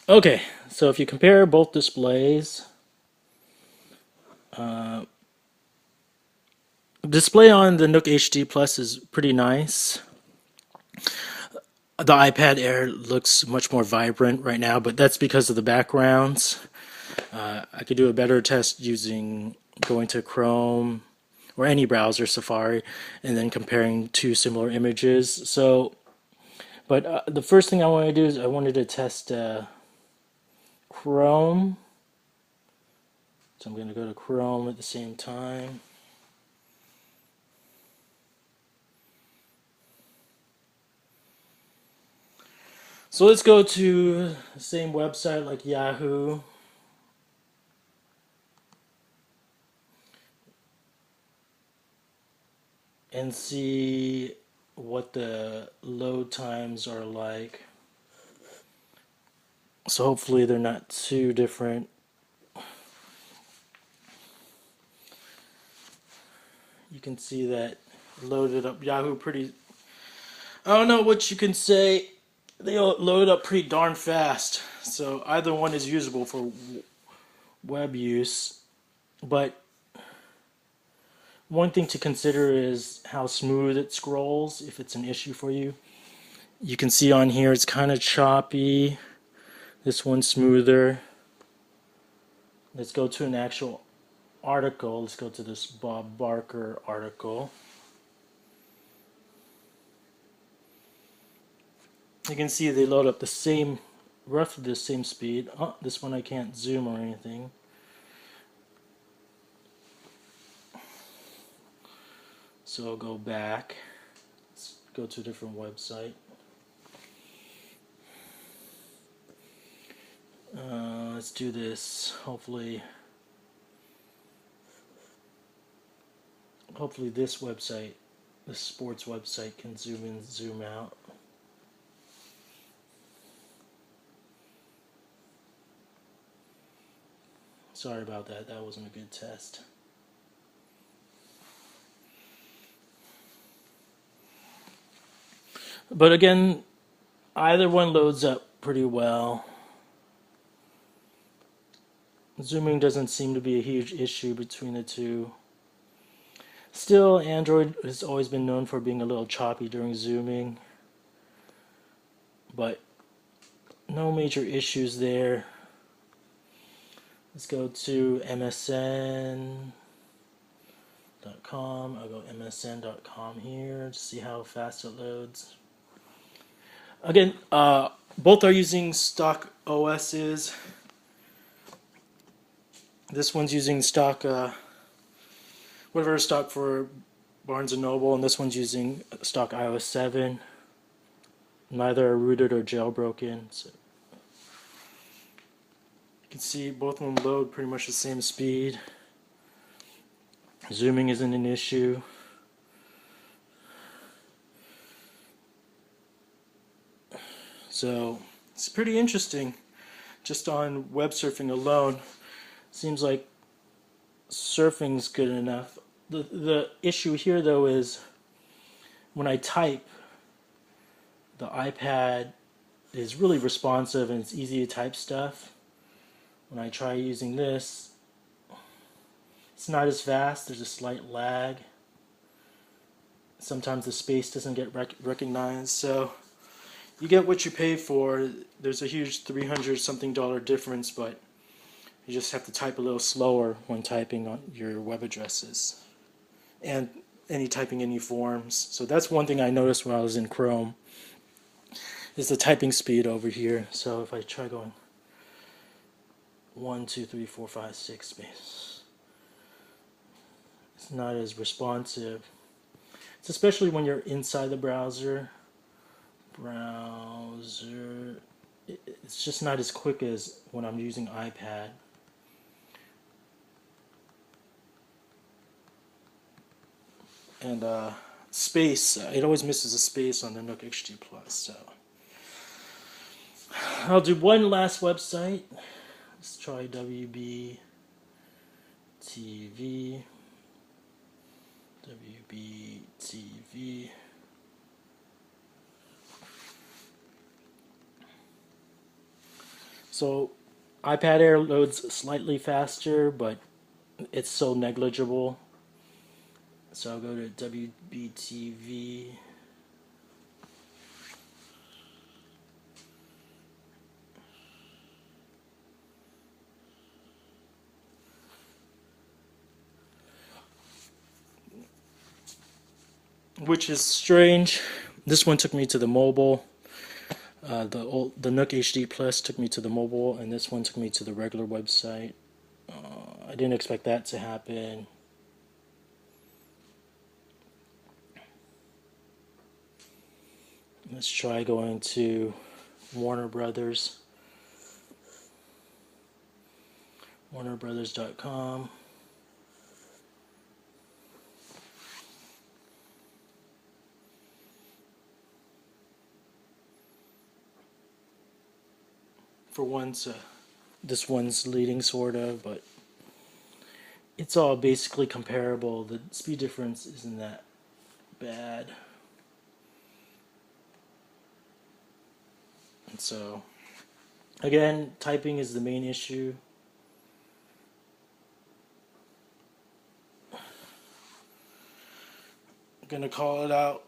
Okay, so if you compare both displays, display on the Nook HD Plus is pretty nice. The iPad Air looks much more vibrant right now, but that's because of the backgrounds. I could do a better test using going to Chrome or any browser, Safari, and then comparing two similar images. But the first thing I want to do is I wanted to test Chrome. So I'm going to go to Chrome at the same time. So let's go to the same website like Yahoo. And see what the load times are like. So hopefully they're not too different. You can see that loaded up Yahoo pretty. I don't know what you can say. They load up pretty darn fast. So either one is usable for web use. But one thing to consider is how smooth it scrolls if it's an issue for you. You can see on here it's kind of choppy. This one's smoother. Let's go to an actual article. Let's go to this Bob Barker article. You can see they load up the same, roughly the same speed. Oh, this one I can't zoom or anything. So I'll go back. Let's go to a different website. Let's do this. Hopefully this website, the sports website, can zoom in, zoom out. Sorry about that. That wasn't a good test. But again, either one loads up pretty well. Zooming doesn't seem to be a huge issue between the two. Still, Android has always been known for being a little choppy during zooming, but no major issues there. Let's go to MSN.com. I'll go MSN.com here to see how fast it loads. Again, both are using stock OSs. This one's using stock, whatever stock for Barnes & Noble, and this one's using stock iOS 7. Neither are rooted or jailbroken. So you can see both of them load pretty much the same speed. Zooming isn't an issue. So it's pretty interesting. Just on web surfing alone, seems like surfing's good enough. The issue here though is when I type, the iPad is really responsive and it's easy to type stuff. When I try using this, it's not as fast. There's a slight lag. Sometimes the space doesn't get recognized. So you get what you pay for. There's a huge $300 something difference, but you just have to type a little slower when typing on your web addresses and typing any forms. So that's one thing I noticed when I was in Chrome is the typing speed over here. So if I try going 1, 2, 3, 4, 5, 6 space, it's not as responsive. It's especially when you're inside the browser. It's just not as quick as when I'm using iPad. And space, it always misses a space on the Nook HD Plus. So I'll do one last website. Let's try WB TV. WB TV. So iPad Air loads slightly faster, but it's so negligible. So I'll go to WBTV. Which is strange. This one took me to the mobile. The Nook HD Plus took me to the mobile, and this one took me to the regular website. I didn't expect that to happen. Let's try going to Warner Brothers. WarnerBrothers.com. For once, this one's leading sort of, but it's all basically comparable. The speed difference isn't that bad. And so, again, typing is the main issue. I'm gonna call it out.